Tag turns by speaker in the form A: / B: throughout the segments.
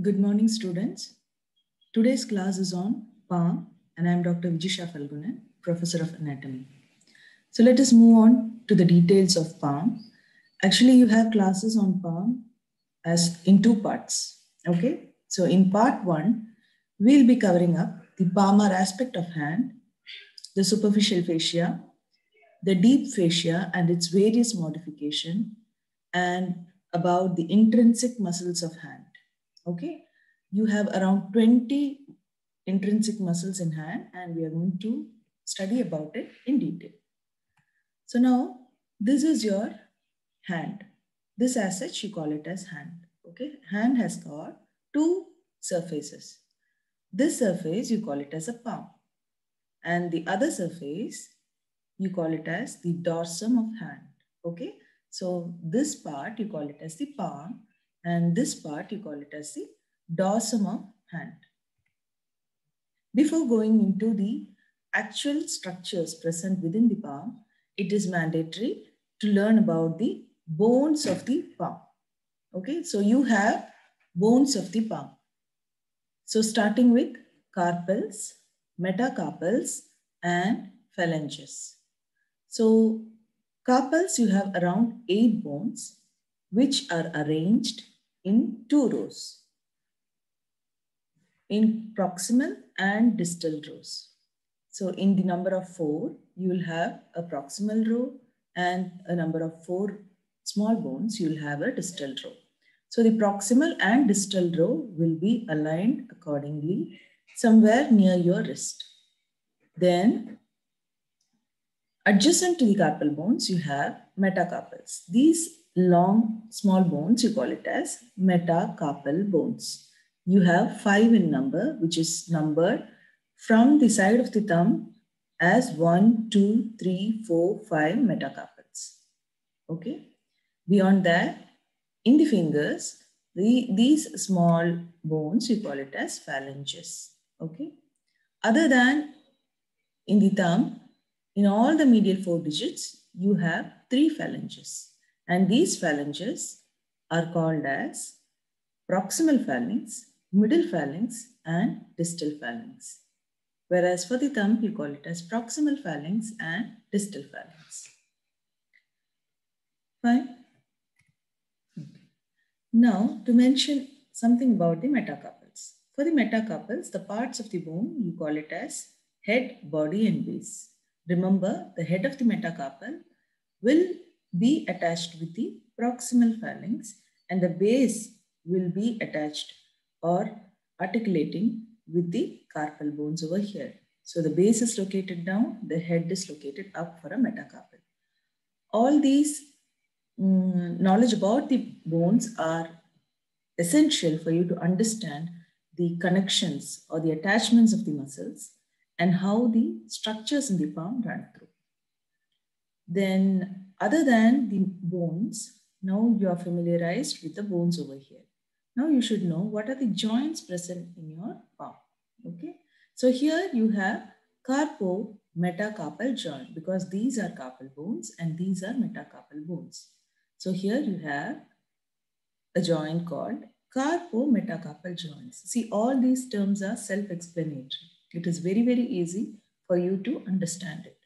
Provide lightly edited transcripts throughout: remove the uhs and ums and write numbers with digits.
A: Good morning, students. Today's class is on palm, and I am Dr. Vijisha Falgunan, Professor of Anatomy. So let us move on to the details of palm. Actually, you have classes on palm as in two parts. Okay, so in part one, we'll be covering up the palmar aspect of hand, the superficial fascia, the deep fascia and its various modification, and about the intrinsic muscles of hand. Okay, you have around 20 intrinsic muscles in hand, and we are going to study about it in detail. So now this is your hand. This as such you call it as hand. Okay, hand has got two surfaces. This surface you call it as a palm, and the other surface you call it as the dorsum of hand. Okay, so this part you call it as the palm, and this part you call it as the dorsum of hand. Before going into the actual structures present within the palm, it is mandatory to learn about the bones of the palm. Okay, so you have bones of the palm. So starting with carpals, metacarpals, and phalanges. So carpals, you have around 8 bones which are arranged in 2 rows, in proximal and distal rows. So in the number of 4, you will have a proximal row, and a number of 4 small bones, you will have a distal row. So the proximal and distal row will be aligned accordingly somewhere near your wrist. Then adjacent to the carpal bones, you have metacarpals. These long, small bones, you call it as metacarpal bones. You have 5 in number, which is numbered from the side of the thumb as 1, 2, 3, 4, 5 metacarpals. Okay. Beyond that, in the fingers, these small bones, you call it as phalanges. Okay. Other than in the thumb, in all the medial 4 digits, you have 3 phalanges. And these phalanges are called as proximal phalanx, middle phalanx, and distal phalanx. Whereas for the thumb, you call it as proximal phalanx and distal phalanx. Fine. Now, to mention something about the metacarpals. For the metacarpals, the parts of the bone, you call it as head, body, and base. Remember, the head of the metacarpal will be attached with the proximal phalanx, and the base will be attached or articulating with the carpal bones over here. So the base is located down, the head is located up for a metacarpal. All these knowledge about the bones are essential for you to understand the connections or the attachments of the muscles and how the structures in the palm run through. Then, other than the bones, now you are familiarized with the bones over here. Now you should know what are the joints present in your palm. Okay, so here you have carpo-metacarpal joint, because these are carpal bones and these are metacarpal bones. So here you have a joint called carpo-metacarpal joints. See, all these terms are self-explanatory. It is very, very easy for you to understand it.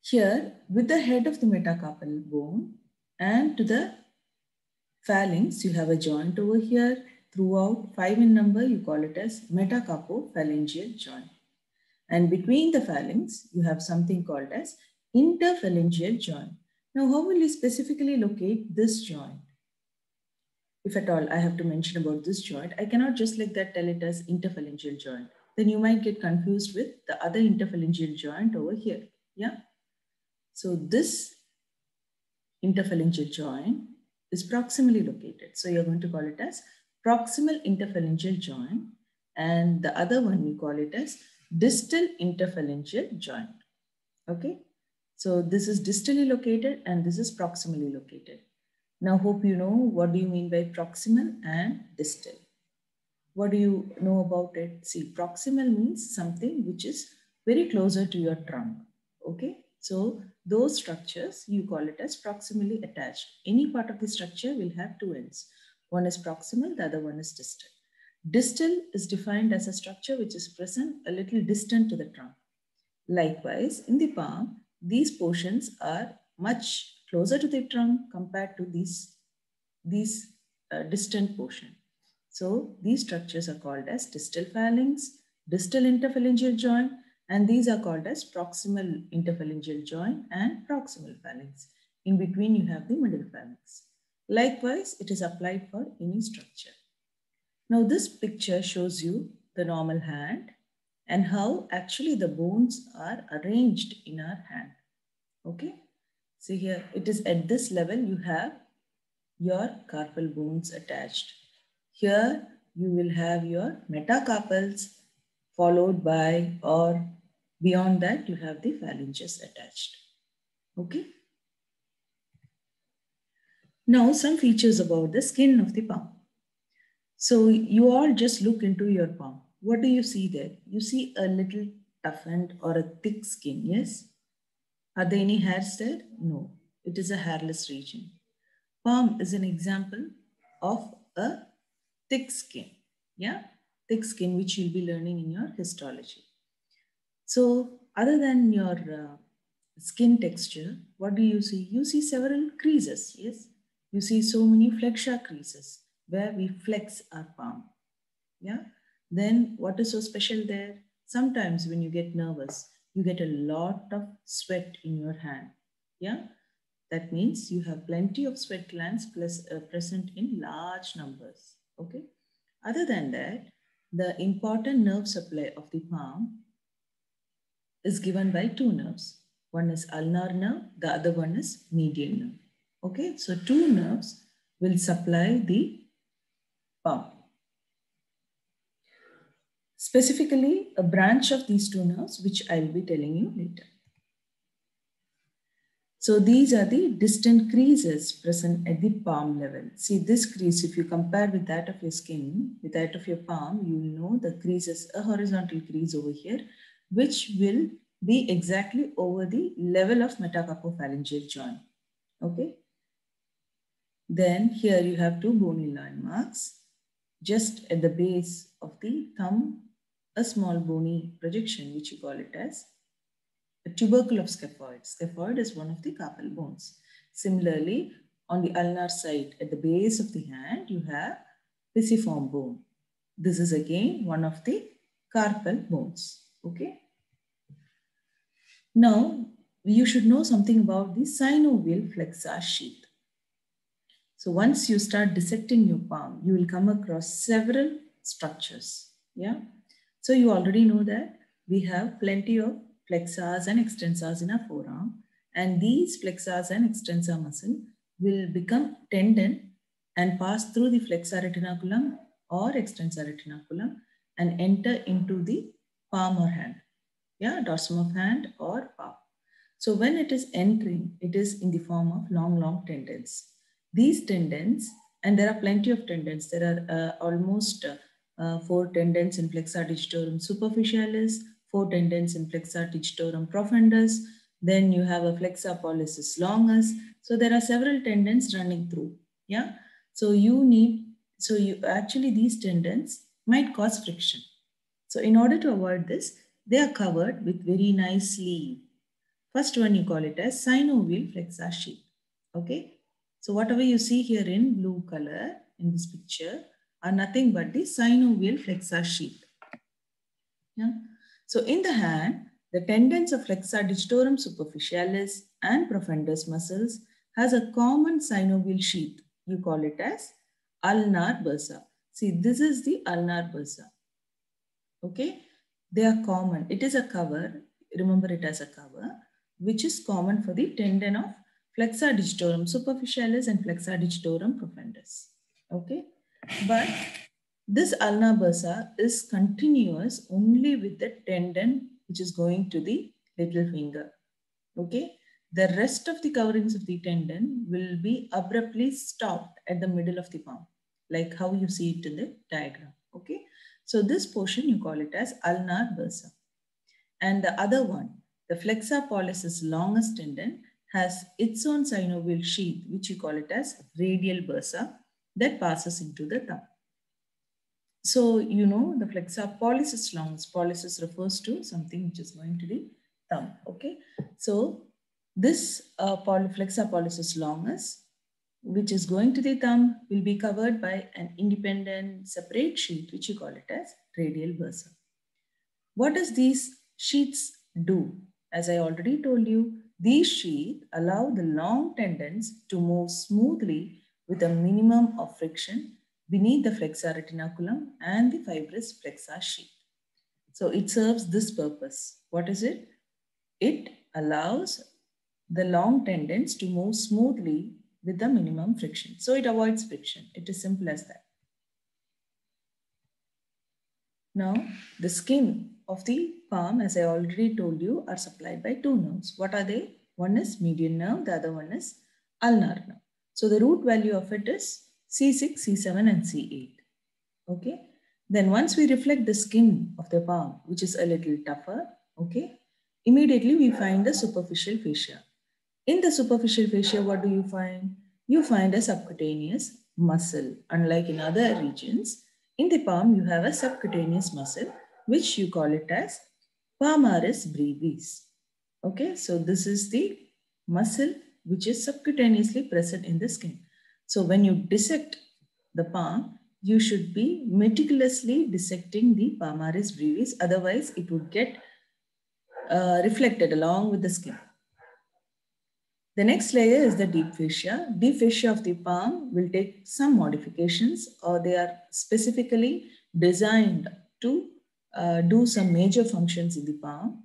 A: Here, with the head of the metacarpal bone and to the phalanx, you have a joint over here. Throughout, 5 in number, you call it as metacarpophalangeal joint. And between the phalanx, you have something called as interphalangeal joint. Now, how will you specifically locate this joint? If at all I have to mention about this joint, I cannot just like that tell it as interphalangeal joint. Then you might get confused with the other interphalangeal joint over here. Yeah. So this interphalangeal joint is proximally located. So you're going to call it as proximal interphalangeal joint. And the other one we call it as distal interphalangeal joint. Okay. So this is distally located and this is proximally located. Now hope you know what do you mean by proximal and distal. What do you know about it? See, proximal means something which is very closer to your trunk. Okay. So those structures, you call it as proximally attached. Any part of the structure will have 2 ends. One is proximal, the other one is distal. Distal is defined as a structure which is present a little distant to the trunk. Likewise, in the palm, these portions are much closer to the trunk compared to these distant portion. So these structures are called as distal phalanx, distal interphalangeal joint, and these are called as proximal interphalangeal joint and proximal phalanx. In between, you have the middle phalanx. Likewise, it is applied for any structure. Now, this picture shows you the normal hand and how actually the bones are arranged in our hand. Okay, see here, it is at this level you have your carpal bones attached. Here you will have your metacarpals, followed by, or beyond that you have the phalanges attached. Okay. Now some features about the skin of the palm. So you all just look into your palm. What do you see there? You see a little toughened or a thick skin, yes? Are there any hairs there? No, it is a hairless region. Palm is an example of a thick skin, yeah? Thick skin, which you'll be learning in your histology. So other than your skin texture, what do you see? You see several creases, yes? You see so many flexure creases where we flex our palm, yeah? Then what is so special there? Sometimes when you get nervous, you get a lot of sweat in your hand, yeah? That means you have plenty of sweat glands present in large numbers, okay? Other than that, the important nerve supply of the palm is given by two nerves. One is ulnar nerve, the other one is median nerve. Okay, so two nerves will supply the palm. Specifically, a branch of these two nerves, which I will be telling you later. So these are the distant creases present at the palm level. See this crease, if you compare with that of your skin, with that of your palm, you will know the crease is a horizontal crease over here, which will be exactly over the level of metacarpophalangeal joint. Okay. Then here you have two bony landmarks. Just at the base of the thumb, a small bony projection, which you call it as a tubercle of scaphoid. Scaphoid is one of the carpal bones. Similarly, on the ulnar side, at the base of the hand, you have pisiform bone. This is again one of the carpal bones. Okay. Now, you should know something about the synovial flexor sheath. So once you start dissecting your palm, you will come across several structures. Yeah. So you already know that we have plenty of flexors and extensors in our forearm, and these flexors and extensor muscle will become tendon and pass through the flexor retinaculum or extensor retinaculum and enter into the palm or hand. Yeah, dorsum of hand or palm. So when it is entering, it is in the form of long tendons. These tendons, and there are plenty of tendons. There are almost 4 tendons in flexor digitorum superficialis, 4 tendons in flexor digitorum profundus. Then you have a flexor pollicis longus. So there are several tendons running through. Yeah. So actually these tendons might cause friction. So in order to avoid this, they are covered with very nice sleeve. First one you call it as synovial flexor sheath. Okay. So whatever you see here in blue color in this picture are nothing but the synovial flexor sheath. Yeah. So in the hand, the tendons of flexor digitorum superficialis and profundus muscles has a common synovial sheath. You call it as ulnar bursa. See, this is the ulnar bursa. Okay. They are common. It is a cover. Remember it as a cover, which is common for the tendon of flexor digitorum superficialis and flexor digitorum profundus. Okay. But this ulnar bursa is continuous only with the tendon which is going to the little finger. Okay. The rest of the coverings of the tendon will be abruptly stopped at the middle of the palm, like how you see it in the diagram. Okay. So this portion you call it as ulnar bursa. And the other one, the flexor pollicis longus tendon, has its own synovial sheath, which you call it as radial bursa. that passes into the thumb. So, you know, the flexor pollicis longus. Pollicis refers to something which is going to the thumb. Okay. So, this flexor pollicis longus, which is going to the thumb, will be covered by an independent separate sheath, which you call it as radial bursa. What does these sheaths do? As I already told you, these sheaths allow the long tendons to move smoothly with a minimum of friction beneath the flexor retinaculum and the fibrous flexor sheath. So it serves this purpose. What is it? It allows the long tendons to move smoothly with the minimum friction. So it avoids friction. It is simple as that. Now, the skin of the palm, as I already told you, are supplied by two nerves. What are they? One is median nerve, the other one is ulnar nerve. So the root value of it is C6, C7 and C8. Okay. Then once we reflect the skin of the palm, which is a little tougher, okay, immediately we find the superficial fascia. In the superficial fascia, what do you find? You find a subcutaneous muscle. Unlike in other regions, in the palm, you have a subcutaneous muscle, which you call it as palmaris brevis. Okay, so this is the muscle which is subcutaneously present in the skin. So when you dissect the palm, you should be meticulously dissecting the palmaris brevis. Otherwise, it would get reflected along with the skin. The next layer is the deep fascia. Deep fascia of the palm will take some modifications, or they are specifically designed to do some major functions in the palm.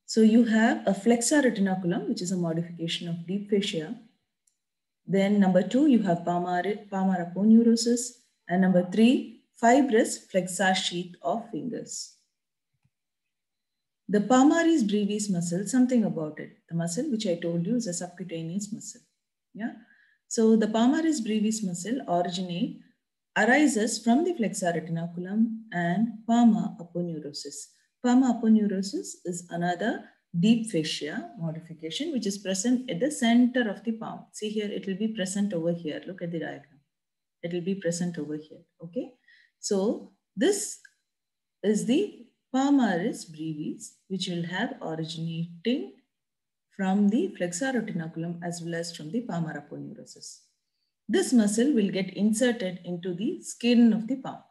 A: So you have a flexor retinaculum, which is a modification of deep fascia. Then number 2, you have palmar aponeurosis. And number 3, fibrous flexor sheath of fingers. The palmaris brevis muscle, something about it. The muscle, which I told you, is a subcutaneous muscle. Yeah. So the palmaris brevis muscle arises from the flexor retinaculum and palmar aponeurosis. Palmar aponeurosis is another deep fascia modification which is present at the center of the palm. See here, it will be present over here. Look at the diagram. It will be present over here. Okay. So this is the palmaris brevis, which will have originating from the flexor retinaculum as well as from the palmar aponeurosis. This muscle will get inserted into the skin of the palm.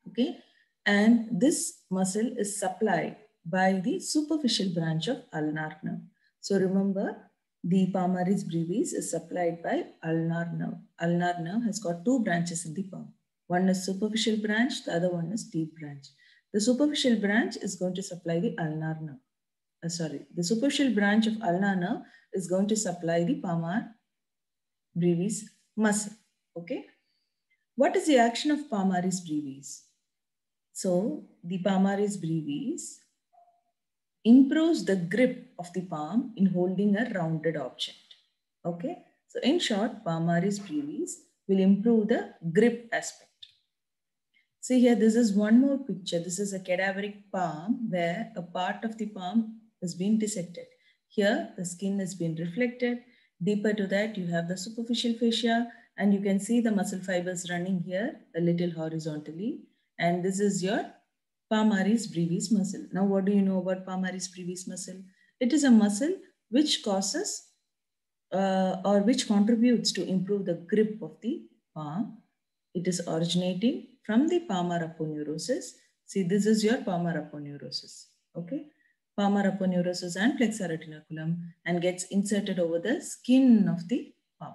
A: Okay, and this muscle is supplied by the superficial branch of ulnar nerve. So remember, the palmaris brevis is supplied by ulnar nerve. Ulnar nerve has got two branches in the palm. One is superficial branch, the other one is deep branch. The superficial branch is going to supply the ulnar nerve. The superficial branch of ulnar nerve is going to supply the palmar brevis muscle. Okay. What is the action of palmaris brevis? So the palmaris brevis improves the grip of the palm in holding a rounded object. Okay. So in short, palmaris brevis will improve the grip aspect. See here, this is one more picture. This is a cadaveric palm where a part of the palm has been dissected. Here, the skin has been reflected. Deeper to that, you have the superficial fascia, and you can see the muscle fibers running here a little horizontally. And this is your palmaris brevis muscle. Now, what do you know about palmaris brevis muscle? It is a muscle which causes or which contributes to improve the grip of the palm. It is originating from the palmar aponeurosis. See, this is your palmar aponeurosis. Okay. Palmar aponeurosis and flexor retinaculum and gets inserted over the skin of the palm.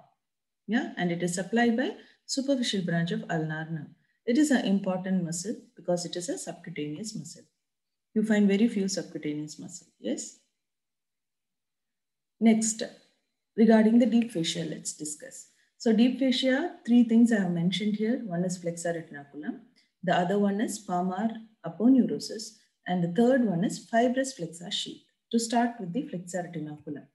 A: Yeah. And it is supplied by superficial branch of ulnar nerve. It is an important muscle because it is a subcutaneous muscle. You find very few subcutaneous muscle. Yes. Next, regarding the deep fascia, let's discuss. So deep fascia, three things I have mentioned here. One is flexor retinaculum. The other one is palmar aponeurosis. And the third one is fibrous flexor sheath. To start with the flexor retinaculum.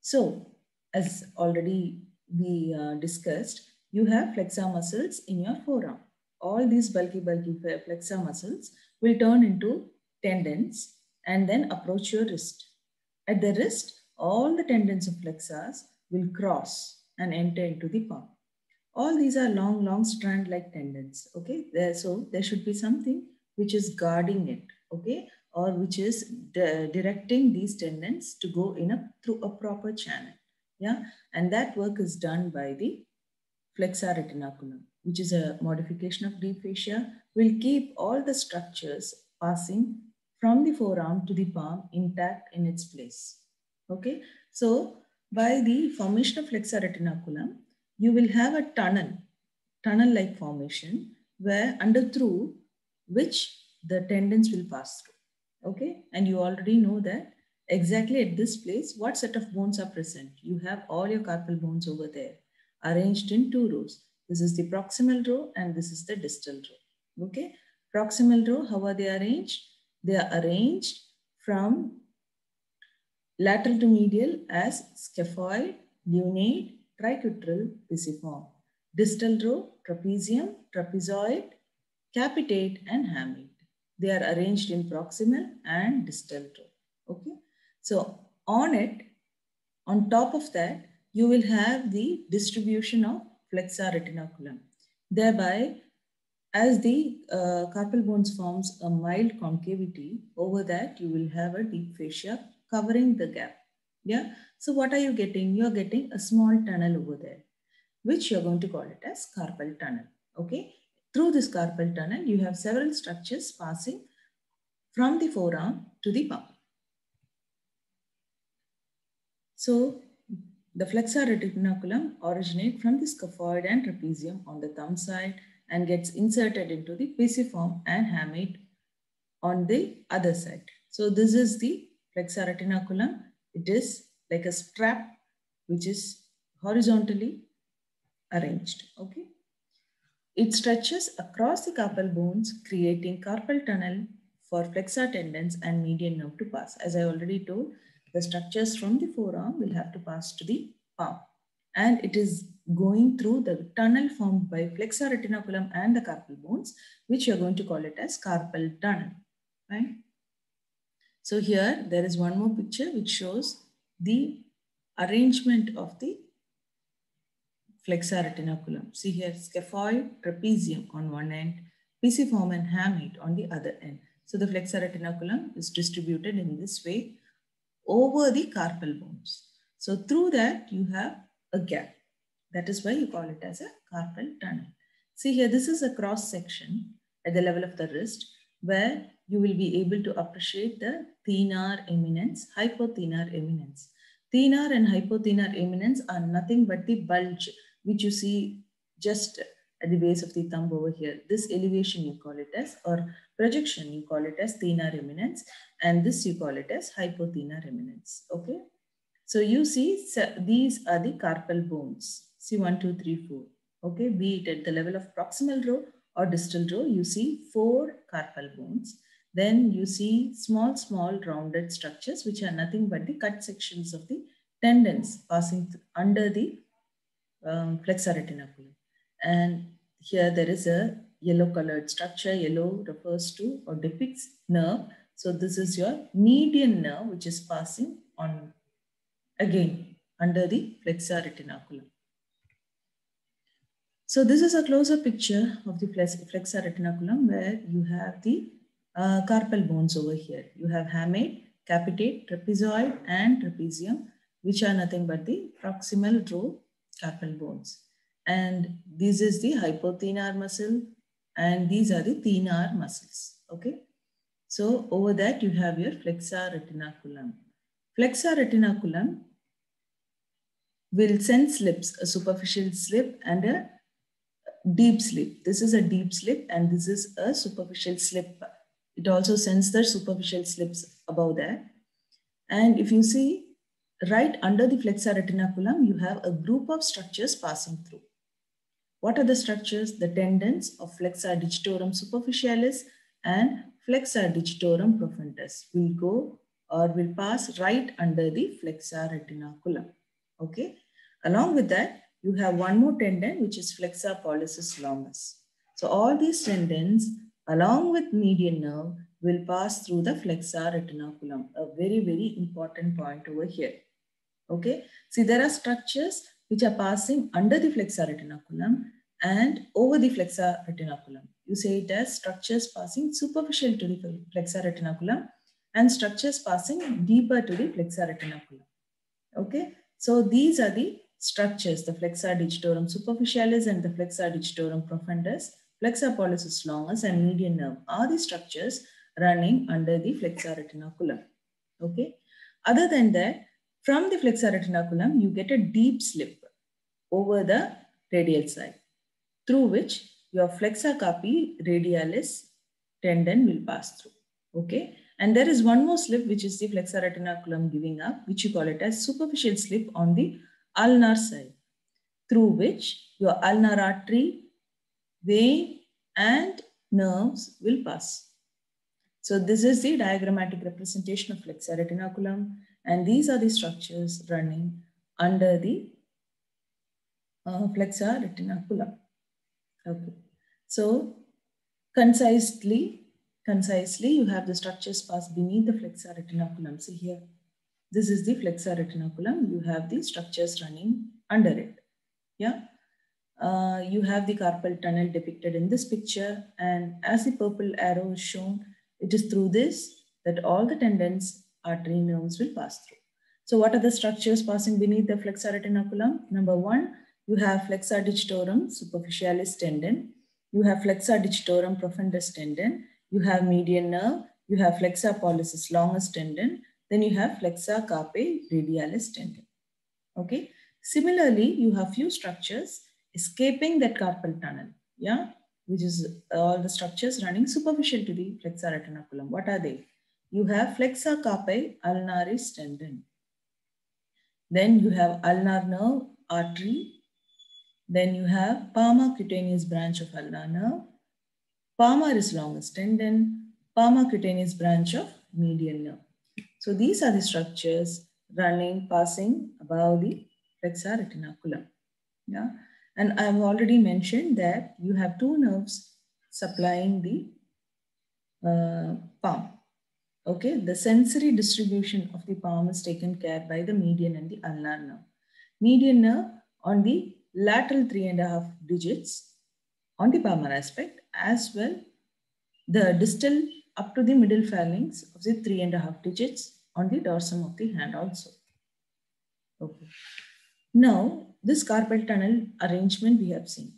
A: So, as already we discussed, you have flexor muscles in your forearm. All these bulky flexor muscles will turn into tendons and then approach your wrist. At the wrist, all the tendons of flexors will cross and enter into the palm. All these are long, long strand-like tendons, okay? So there should be something which is guarding it, okay? Or which is directing these tendons to go through a proper channel, yeah? And that work is done by the flexor retinaculum, which is a modification of deep fascia, will keep all the structures passing from the forearm to the palm intact in its place. Okay, so by the formation of flexor retinaculum, you will have a tunnel-like formation where through which the tendons will pass through. Okay, and you already know that exactly at this place, what set of bones are present? You have all your carpal bones over there arranged in two rows. This is the proximal row and this is the distal row. Okay, proximal row, how are they arranged? They are arranged from lateral to medial as scaphoid, lunate, triquetral, pisiform. Distal row, trapezium, trapezoid, capitate, and hamate. They are arranged in proximal and distal row. Okay, so on top of that, you will have the distribution of flexor retinaculum. Thereby, as the carpal bones forms a mild concavity, over that you will have a deep fascia covering the gap. Yeah. So what are you getting? You're getting a small tunnel over there, which you're going to call it as carpal tunnel. Okay. Through this carpal tunnel, you have several structures passing from the forearm to the palm. So the flexor retinaculum originates from the scaphoid and trapezium on the thumb side and gets inserted into the pisiform and hamate on the other side. So this is the flexor retinaculum. It is like a strap which is horizontally arranged. Okay. It stretches across the carpal bones, creating carpal tunnel for flexor tendons and median nerve to pass. As I already told, the structures from the forearm will have to pass to the palm. And it is going through the tunnel formed by flexor retinaculum and the carpal bones, which you're going to call it as carpal tunnel. Right? So here there is one more picture which shows the arrangement of the flexor retinaculum. See here, scaphoid, trapezium on one end, pisiform and hamate on the other end. So the flexor retinaculum is distributed in this way over the carpal bones. So through that you have a gap. That is why you call it as a carpal tunnel. See here, this is a cross section at the level of the wrist where you will be able to appreciate the thenar eminence, hypothenar eminence. Thenar and hypothenar eminence are nothing but the bulge which you see just at the base of the thumb over here. This elevation you call it as, or projection you call it as thenar eminence, and this you call it as hypothenar eminence. Okay. So you see, these are the carpal bones. See 1, 2, 3, 4. Okay, be it at the level of proximal row or distal row, you see 4 carpal bones. Then you see small, small rounded structures, which are nothing but the cut sections of the tendons passing under the flexor retinaculum. And here there is a yellow colored structure. Yellow refers to or depicts nerve. So this is your median nerve, which is passing on again under the flexor retinaculum. So this is a closer picture of the flexor retinaculum where you have the carpal bones over here. You have hamate, capitate, trapezoid and trapezium, which are nothing but the proximal row carpal bones. And this is the hypothenar muscle and these are the thenar muscles. Okay. So over that you have your flexor retinaculum. Flexor retinaculum will send slips, a superficial slip and a deep slip. This is a deep slip and this is a superficial slip. It also sends the superficial slips above that. And if you see right under the flexor retinaculum, you have a group of structures passing through. What are the structures? The tendons of flexor digitorum superficialis and flexor digitorum profundus will go or will pass right under the flexor retinaculum. Okay. Along with that, you have one more tendon, which is flexor pollicis longus. So all these tendons, along with median nerve, will pass through the flexor retinaculum. A very, very important point over here. Okay. See, there are structures which are passing under the flexor retinaculum and over the flexor retinaculum. You say it as structures passing superficial to the flexor retinaculum and structures passing deeper to the flexor retinaculum. Okay, so these are the structures, the flexor digitorum superficialis and the flexor digitorum profundus, flexor pollicis longus and median nerve are the structures running under the flexor retinaculum. Okay, other than that, from the flexor retinaculum, you get a deep slip over the radial side through which your flexor carpi radialis tendon will pass through. Okay, and there is one more slip which is the flexor retinaculum giving up, which you call it as superficial slip on the ulnar side, through which your ulnar artery, vein and nerves will pass. So this is the diagrammatic representation of flexor retinaculum, and these are the structures running under the flexor retinaculum. Okay, so concisely, you have the structures pass beneath the flexor retinaculum. See here, this is the flexor retinaculum. You have the structures running under it. Yeah, you have the carpal tunnel depicted in this picture, and as the purple arrow is shown, it is through this that all the tendons, artery, nerves will pass through. So what are the structures passing beneath the flexor retinaculum? Number one, you have flexor digitorum superficialis tendon. You have flexor digitorum profundus tendon. You have median nerve. You have flexor pollicis longus tendon. Then you have flexor carpi radialis tendon. Okay. Similarly, you have few structures escaping that carpal tunnel. Yeah, which is all the structures running superficial to the flexor retinaculum. What are they? You have flexor carpi ulnaris tendon. Then you have ulnar nerve artery. Then you have palmar cutaneous branch of ulnar nerve, palmaris longus tendon, palmar cutaneous branch of median nerve. So these are the structures running, passing above the flexor retinaculum. Yeah, and I've already mentioned that you have two nerves supplying the palm. Okay, the sensory distribution of the palm is taken care by the median and the ulnar nerve. Median nerve on the lateral 3.5 digits on the palmar aspect, as well the distal up to the middle phalanx of the 3.5 digits on the dorsum of the hand also. Okay. Now, this carpal tunnel arrangement we have seen.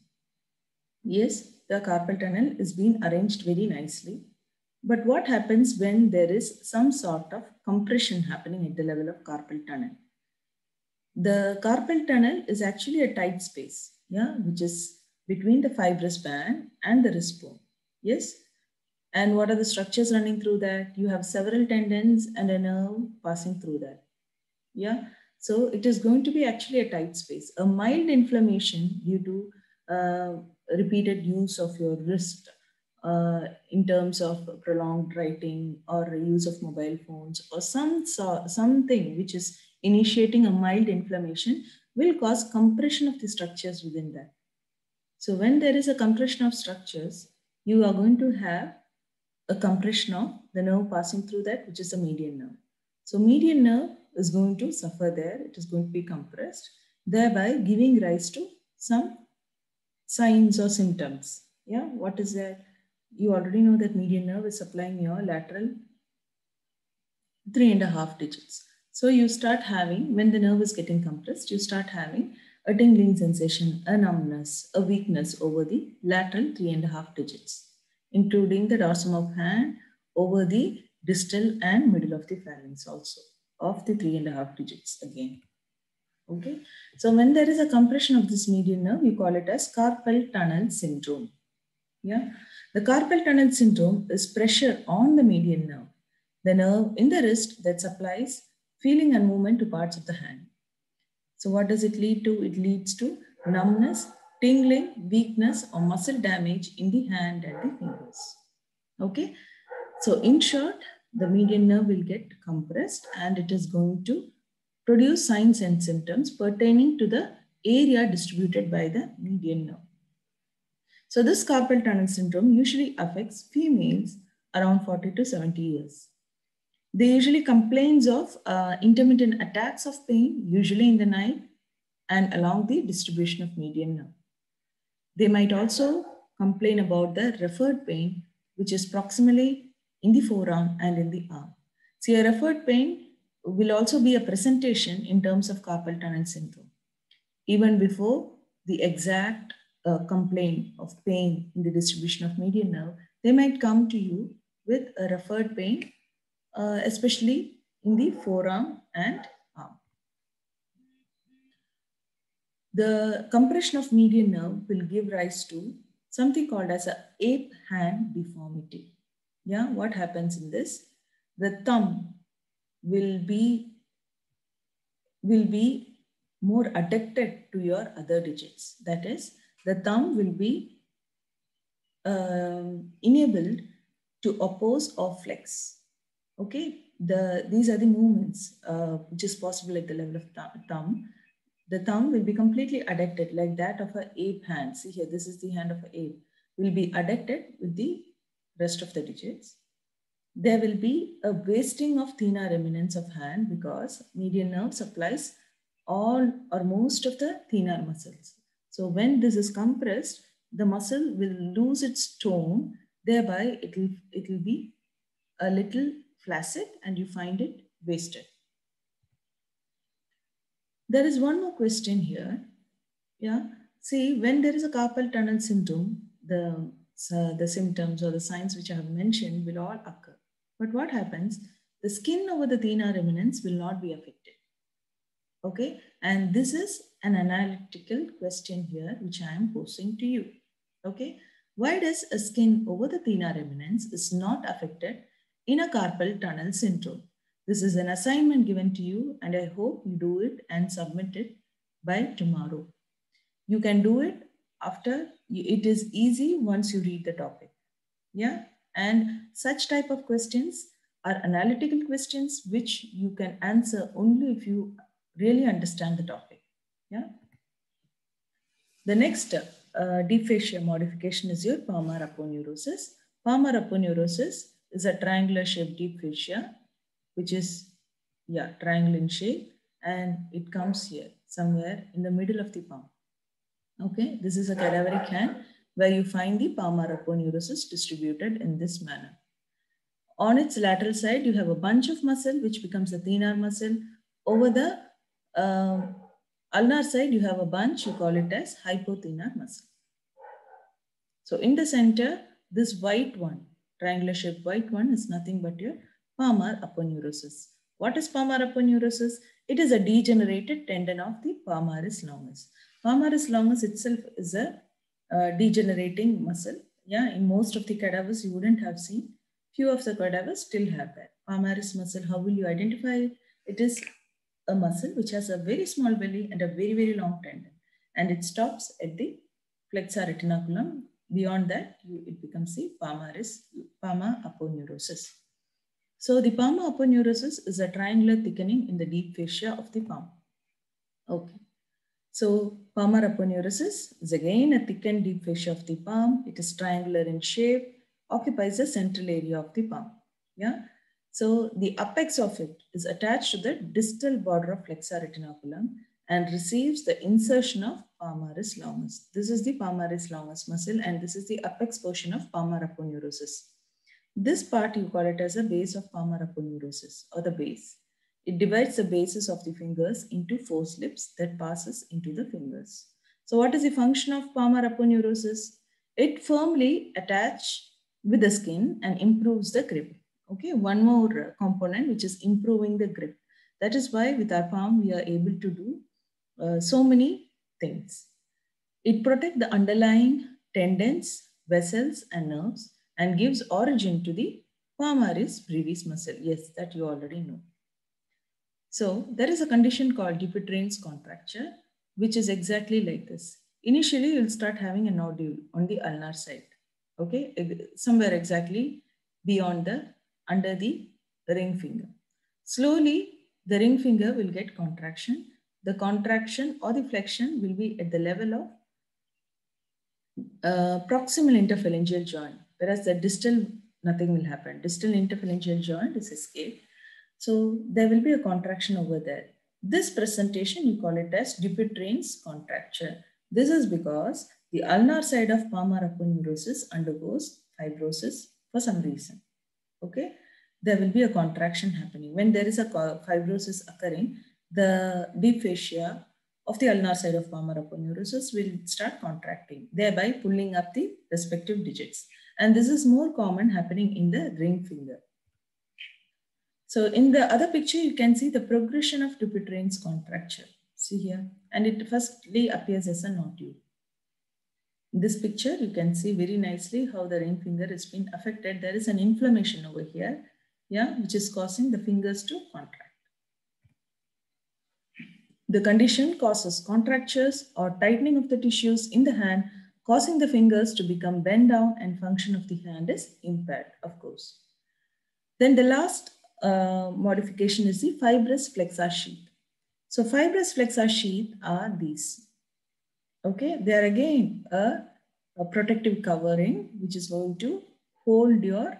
A: Yes, the carpal tunnel is being arranged very nicely. But what happens when there is some sort of compression happening at the level of carpal tunnel? The carpal tunnel is actually a tight space, yeah, which is between the fibrous band and the wrist bone. Yes. And what are the structures running through that? You have several tendons and a nerve passing through that. Yeah. So it is going to be actually a tight space. A mild inflammation due to repeated use of your wrist in terms of prolonged writing or use of mobile phones or something which is initiating a mild inflammation will cause compression of the structures within that. So when there is a compression of structures, you are going to have a compression of the nerve passing through that, which is the median nerve. So median nerve is going to suffer there. It is going to be compressed, thereby giving rise to some signs or symptoms. Yeah, what is that? You already know that median nerve is supplying your lateral 3.5 digits. So you start having, when the nerve is getting compressed, you start having a tingling sensation, a numbness, a weakness over the lateral 3.5 digits, including the dorsum of hand over the distal and middle of the phalanx also of the 3.5 digits again. Okay. So when there is a compression of this median nerve, we call it as carpal tunnel syndrome. Yeah. The carpal tunnel syndrome is pressure on the median nerve, the nerve in the wrist that supplies feeling and movement to parts of the hand. So what does it lead to? It leads to numbness, tingling, weakness, or muscle damage in the hand and the fingers. Okay. So in short, the median nerve will get compressed and it is going to produce signs and symptoms pertaining to the area distributed by the median nerve. So this carpal tunnel syndrome usually affects females around 40 to 70 years. They usually complain of intermittent attacks of pain, usually in the night, and along the distribution of median nerve. They might also complain about the referred pain, which is proximally in the forearm and in the arm. See, a referred pain will also be a presentation in terms of carpal tunnel syndrome. Even before the exact complaint of pain in the distribution of median nerve, they might come to you with a referred pain, especially in the forearm and arm. The compression of median nerve will give rise to something called as a ape hand deformity. Yeah, what happens in this? The thumb will be more adducted to your other digits. That is, the thumb will be enabled to oppose or flex. Okay, these are the movements which is possible at the level of thumb. The thumb will be completely adducted like that of an ape hand. See here, this is the hand of an ape. Will be adducted with the rest of the digits. There will be a wasting of thenar eminence of hand because median nerve supplies all or most of the thenar muscles. So when this is compressed, the muscle will lose its tone, thereby it will be a little flaccid and you find it wasted. There is one more question here. Yeah, see, when there is a carpal tunnel syndrome, the symptoms or the signs which I have mentioned will all occur. But what happens? The skin over the thenar eminence will not be affected. Okay, and this is an analytical question here which I am posing to you. Okay, why does a skin over the thenar eminence is not affected in a carpal tunnel syndrome? This is an assignment given to you and I hope you do it and submit it by tomorrow. You can do it after, it is easy once you read the topic. Yeah, and such type of questions are analytical questions which you can answer only if you really understand the topic. Yeah. The next deep fascia modification is your palmar aponeurosis. Palmar aponeurosis is a triangular shaped deep fascia, which is, yeah, triangle in shape, and it comes here somewhere in the middle of the palm. Okay, this is a cadaveric hand where you find the palmar aponeurosis distributed in this manner. On its lateral side, you have a bunch of muscle which becomes the thenar muscle. Over the ulnar side, you have a bunch, you call it as hypothenar muscle. So in the center, this white one, triangular shaped white one is nothing but your palmar aponeurosis. What is palmar aponeurosis? It is a degenerated tendon of the palmaris longus. Palmaris longus itself is a degenerating muscle. Yeah, in most of the cadavers you wouldn't have seen. Few of the cadavers still have that. Palmaris muscle, how will you identify it? It is a muscle which has a very small belly and a very, very long tendon. And it stops at the flexor retinaculum. Beyond that, it becomes the palmar aponeurosis. So the palmar aponeurosis is a triangular thickening in the deep fascia of the palm. Okay. So palmar aponeurosis is again a thickened deep fascia of the palm. It is triangular in shape, occupies the central area of the palm. Yeah. So the apex of it is attached to the distal border of flexor retinaculum and receives the insertion of palmaris longus. This is the palmaris longus muscle and this is the apex portion of palmar aponeurosis. This part you call it as a base of palmar aponeurosis or the base. It divides the bases of the fingers into 4 slips that passes into the fingers. So what is the function of palmar aponeurosis? It firmly attaches with the skin and improves the grip. Okay, one more component which is improving the grip. That is why with our palm we are able to do so many things. It protects the underlying tendons, vessels and nerves and gives origin to the palmaris brevis muscle. Yes, that you already know. So there is a condition called Dupuytren's contracture, which is exactly like this. Initially, you'll start having a nodule on the ulnar side. Okay, somewhere exactly beyond under the ring finger. Slowly, the ring finger will get contraction. The contraction or the flexion will be at the level of proximal interphalangeal joint, whereas the distal, nothing will happen. Distal interphalangeal joint is escaped. So there will be a contraction over there. This presentation, you call it as Dupuytren's contracture. This is because the ulnar side of palmar aponeurosis undergoes fibrosis for some reason. Okay, there will be a contraction happening. When there is a fibrosis occurring, the deep fascia of the ulnar side of palmar aponeurosis will start contracting, thereby pulling up the respective digits. And this is more common happening in the ring finger. So in the other picture, you can see the progression of Dupuytren's contracture. See here, and it firstly appears as a nodule. In this picture, you can see very nicely how the ring finger has been affected. There is an inflammation over here, yeah, which is causing the fingers to contract. The condition causes contractures or tightening of the tissues in the hand, causing the fingers to become bent down, and function of the hand is impaired, of course. Then the last modification is the fibrous flexor sheath. So fibrous flexor sheath are these. Okay, they are again a protective covering which is going to hold your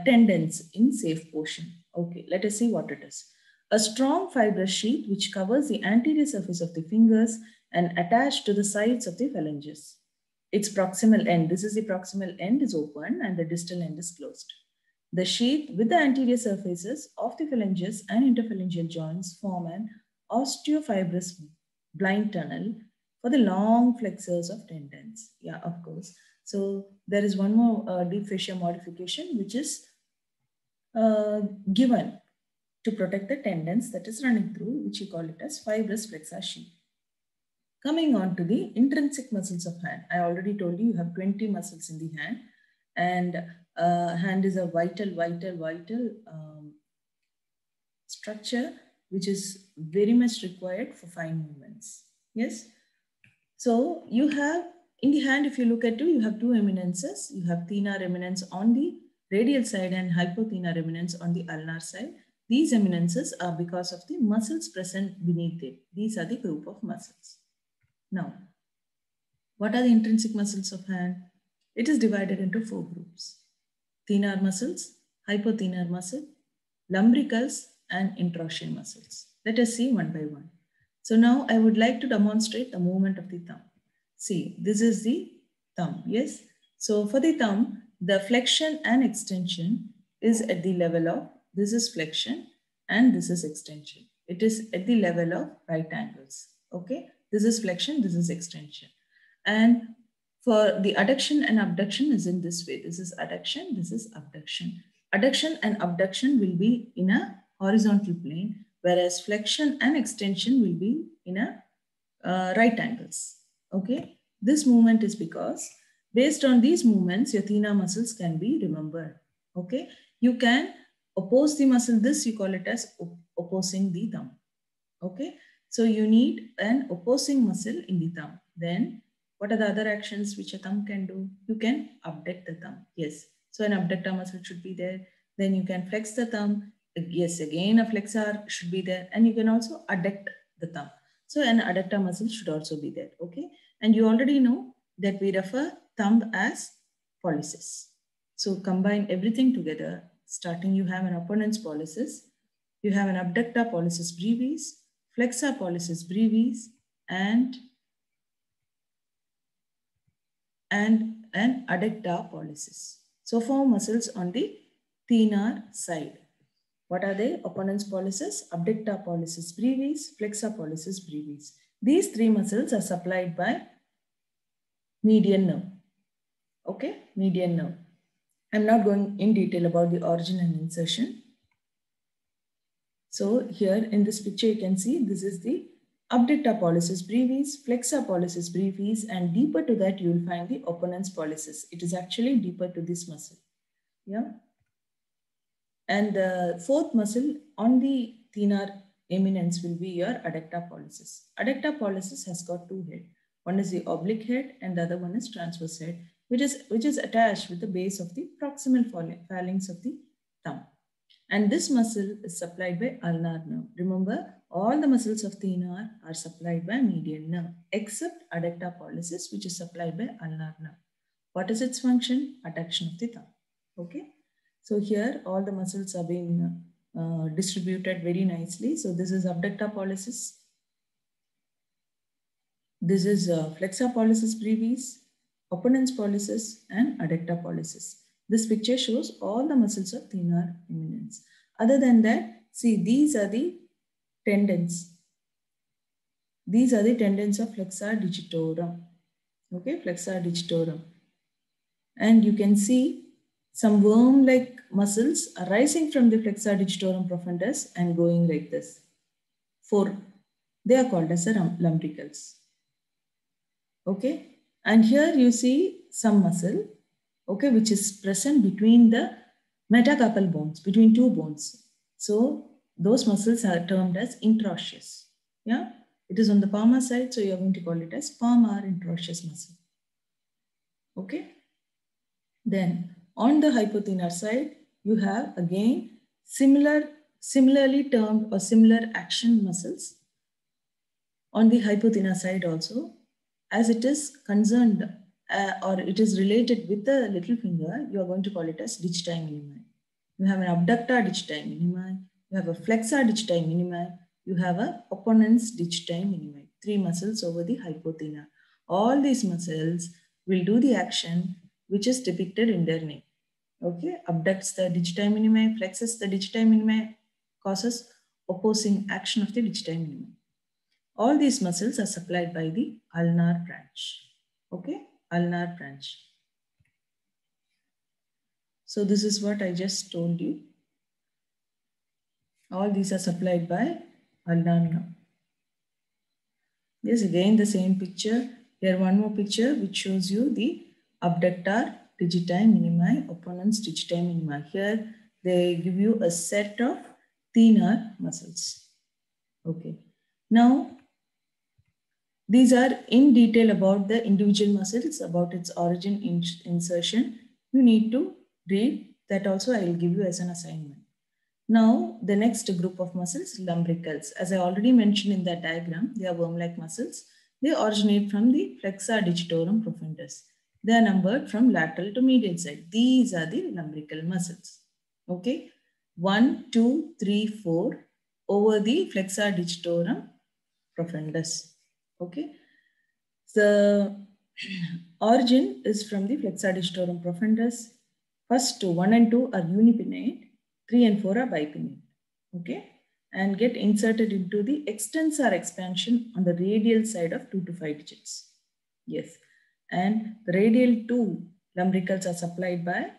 A: tendons in safe position. Okay, let us see what it is. A strong fibrous sheath which covers the anterior surface of the fingers and attached to the sides of the phalanges. Its proximal end, this is the proximal end, is open and the distal end is closed. The sheath with the anterior surfaces of the phalanges and interphalangeal joints form an osteofibrous blind tunnel for the long flexors of tendons. Yeah, of course. So there is one more deep fascia modification which is given to protect the tendons that is running through, which you call it as fibrous flexor sheath. Coming on to the intrinsic muscles of hand. I already told you have 20 muscles in the hand, and hand is a vital structure which is very much required for fine movements. Yes. So you have in the hand, if you look at you have two eminences. You have thenar eminence on the radial side and hypothenar eminence on the ulnar side. These eminences are because of the muscles present beneath it. These are the group of muscles. Now, what are the intrinsic muscles of hand? It is divided into 4 groups: thenar muscles, hypothenar muscle, lumbricals, and interossei muscles. Let us see one by one. So now I would like to demonstrate the movement of the thumb. See, this is the thumb, yes? So for the thumb, the flexion and extension is at the level of, this is flexion and this is extension. It is at the level of right angles, okay? This is flexion, this is extension. And for the adduction and abduction is in this way. This is adduction, this is abduction. Adduction and abduction will be in a horizontal plane, whereas flexion and extension will be in a right angles. Okay, this movement is because based on these movements, your thenar muscles can be remembered. Okay, you can oppose the muscle. This you call it as opposing the thumb. Okay, so you need an opposing muscle in the thumb. Then what are the other actions which a thumb can do? You can abduct the thumb. Yes, so an abductor muscle should be there. Then you can flex the thumb. Yes, again a flexor should be there, and you can also adduct the thumb. So an adductor muscle should also be there, okay? And you already know that we refer thumb as pollicis. So combine everything together. Starting, you have an opponent's pollicis, you have an abductor pollicis brevis, flexor pollicis brevis, and an adductor pollicis. So 4 muscles on the thenar side. What are they? Opponent's pollicis, abductor pollicis brevis, flexor pollicis brevis. These 3 muscles are supplied by median nerve. Okay, median nerve. I'm not going in detail about the origin and insertion. So here in this picture, you can see this is the abductor pollicis brevis, flexor pollicis brevis, and deeper to that, you will find the opponent's pollicis. It is actually deeper to this muscle. Yeah. And the 4th muscle on the thenar eminence will be your adductor pollicis. Adductor pollicis has got 2 heads. One is the oblique head and the other one is transverse head, which is attached with the base of the proximal phalanx of the thumb. And this muscle is supplied by ulnar nerve. Remember, all the muscles of thenar are supplied by median nerve, except adductor pollicis, which is supplied by ulnar nerve. What is its function? Adduction of the thumb. Okay. So here all the muscles are being distributed very nicely. So this is abductor pollicis. This is flexor pollicis brevis, opponens pollicis, and adductor pollicis. This picture shows all the muscles of thenar eminence. Other than that, see, these are the tendons. These are the tendons of flexor digitorum. Okay, flexor digitorum. And you can see some worm-like muscles arising from the flexor digitorum profundus and going like this. They are called as the lumbricals. Okay, and here you see some muscle, okay, which is present between the metacarpal bones, between two bones. So those muscles are termed as interosseous. Yeah, it is on the palmar side, so you are going to call it as palmar interosseous muscle. Okay. Then on the hypothenar side, you have again similarly termed or similar action muscles. On the hypothenar side also, as it is concerned or it is related with the little finger, you are going to call it as digiti minimi. You have an abductor digiti minimi, you have a flexor digiti minimi, you have a opponens digiti minimi. 3 muscles over the hypothenar. All these muscles will do the action which is depicted in their name. Okay, abducts the digiti minimi, flexes the digiti minimi, causes opposing action of the digiti minimi. All these muscles are supplied by the ulnar branch. Okay, ulnar branch. So this is what I just told you. All these are supplied by ulnar nerve. Yes, again the same picture. Here one more picture which shows you the abductor digiti minimi, opponens digiti minimi. Here they give you a set of thenar muscles. Okay. Now these are in detail about the individual muscles, about its origin, insertion. You need to read that also. I will give you as an assignment. Now, the next group of muscles, lumbricals. As I already mentioned in that diagram, they are worm-like muscles. They originate from the flexor digitorum profundus. They are numbered from lateral to medial side. These are the lumbrical muscles. Okay, 1, 2, 3, 4 over the flexor digitorum profundus. Okay, the origin is from the flexor digitorum profundus. First 1 and 2 are unipinnate, 3 and 4 are bipinnate. Okay, and get inserted into the extensor expansion on the radial side of 2 to 5 digits. Yes, and the radial 2 lumbricals are supplied by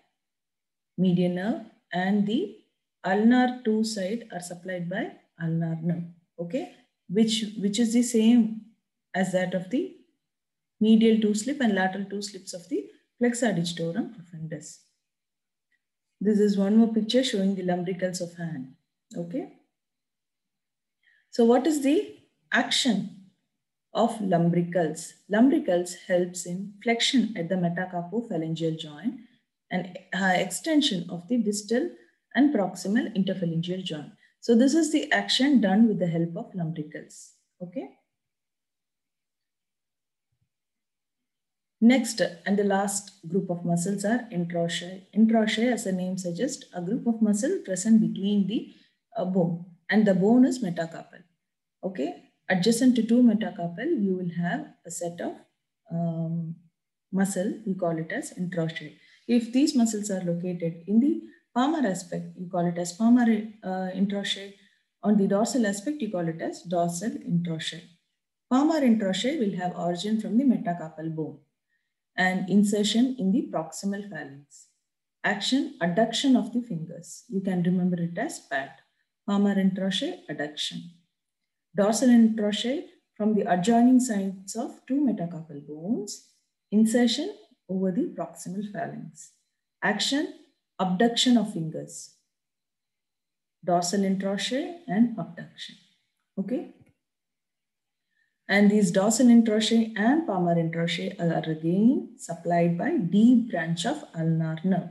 A: median nerve, and the ulnar 2 side are supplied by ulnar nerve. Okay, which is the same as that of the medial 2 slip and lateral 2 slips of the flexor digitorum profundus. This is one more picture showing the lumbricals of hand. Okay. So what is the action of lumbricals? Lumbricals helps in flexion at the metacarpophalangeal joint and extension of the distal and proximal interphalangeal joint. So this is the action done with the help of lumbricals. Okay. Next and the last group of muscles are interossei. Interossei, as the name suggests, a group of muscle present between the bone, and the bone is metacarpal. Okay, adjacent to two metacarpal, you will have a set of muscle. We call it as interossei. If these muscles are located in the palmar aspect, you call it as palmar interossei. On the dorsal aspect, you call it as dorsal interossei. Palmar interossei will have origin from the metacarpal bone and insertion in the proximal phalanx. Action, adduction of the fingers. You can remember it as PAD. Palmar interossei, adduction. Dorsal interossei from the adjoining sides of two metacarpal bones. Insertion over the proximal phalanx. Action, abduction of fingers. Dorsal interossei and abduction. Okay. And these dorsal interossei and palmar interossei are again supplied by deep branch of ulnar nerve.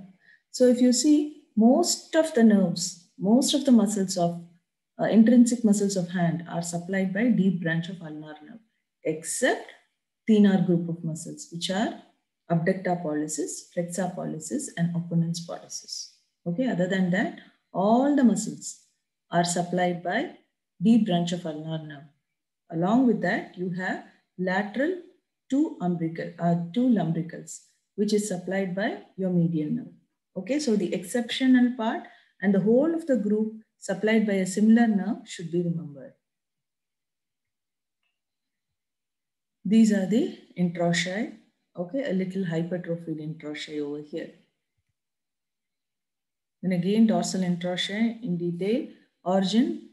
A: So if you see, most of the nerves, most of the muscles of intrinsic muscles of hand are supplied by deep branch of ulnar nerve, except thenar group of muscles, which are abductor pollicis, flexor pollicis, and opponens pollicis. Okay, other than that, all the muscles are supplied by deep branch of ulnar nerve. Along with that, you have lateral two lumbricals, which is supplied by your median nerve. Okay, so the exceptional part and the whole of the group supplied by a similar nerve should be remembered. These are the introshei. Okay, a little hypertrophied introshei over here. Then again, dorsal introshei in detail. Origin.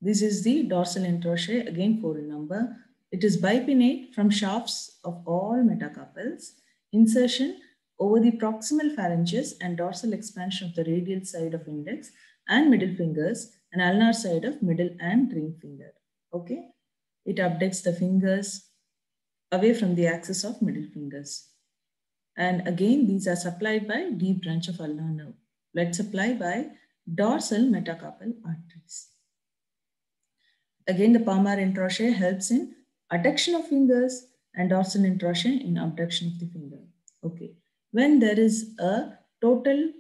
A: This is the dorsal introshei, again 4 in number. It is bipinnate from shafts of all metacarpals. Insertion over the proximal phalanges and dorsal expansion of the radial side of index and middle fingers and ulnar side of middle and ring finger. Okay, it abducts the fingers away from the axis of middle fingers. And again, these are supplied by deep branch of ulnar nerve. Blood supply by dorsal metacarpal arteries. Again, the palmar introshei helps in adduction of fingers and dorsal introshei in abduction of the finger. Okay. When there is a total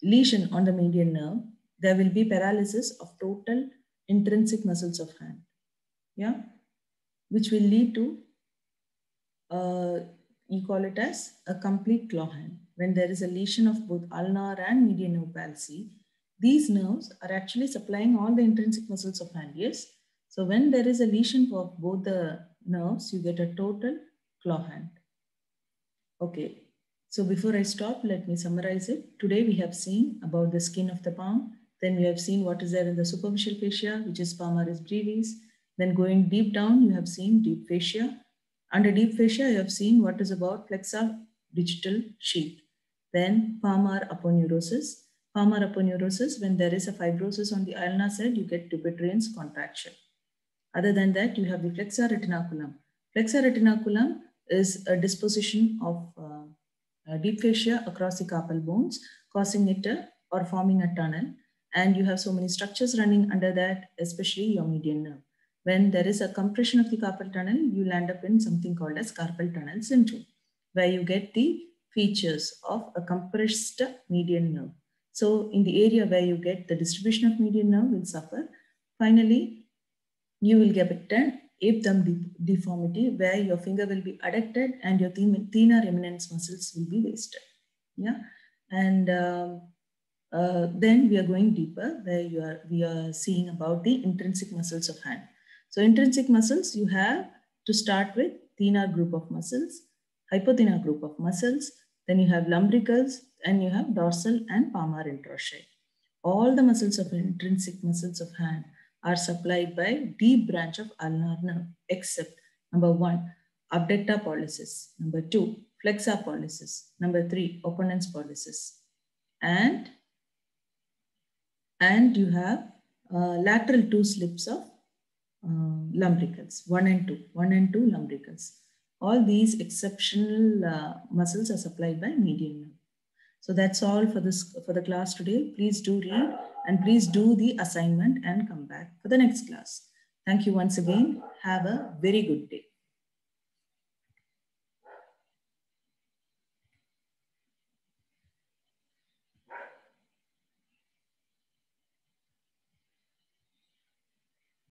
A: lesion on the median nerve, there will be paralysis of total intrinsic muscles of hand. Yeah. Which will lead to, you call it as a complete claw hand. When there is a lesion of both ulnar and median nerve palsy, these nerves are actually supplying all the intrinsic muscles of hand, yes? So when there is a lesion for both the nerves, you get a total claw hand. Okay, so before I stop, let me summarize it. Today we have seen about the skin of the palm. Then we have seen what is there in the superficial fascia, which is palmaris brevis. Then going deep down, you have seen deep fascia. Under deep fascia, you have seen what is about flexor digital sheath. Then palmar aponeurosis. Palmar aponeurosis, when there is a fibrosis on the ulnar side, you get Dupuytren's contraction. Other than that, you have the flexor retinaculum. Flexor retinaculum is a disposition of deep fascia across the carpal bones, causing it or forming a tunnel. And you have so many structures running under that, especially your median nerve. When there is a compression of the carpal tunnel, you land up in something called as carpal tunnel syndrome, where you get the features of a compressed median nerve. So in the area where you get the distribution of median nerve will suffer. Finally, you will get an ape thumb deformity where your finger will be adducted and your thenar eminence muscles will be wasted. Yeah, and then we are going deeper where we are seeing about the intrinsic muscles of hand. So intrinsic muscles, you have to start with thenar group of muscles, hypothenar group of muscles, then you have lumbricals, and you have dorsal and palmar introshei. All the muscles of intrinsic muscles of hand are supplied by deep branch of ulnar nerve, except number 1, abductor pollicis, number 2, flexor pollicis, number 3, opponens pollicis, and you have lateral 2 slips of lumbricals, 1 and 2 lumbricals. All these exceptional muscles are supplied by median nerve. So that's all for the class today. Please do read and please do the assignment and come back for the next class. Thank you once again. Have a very good day.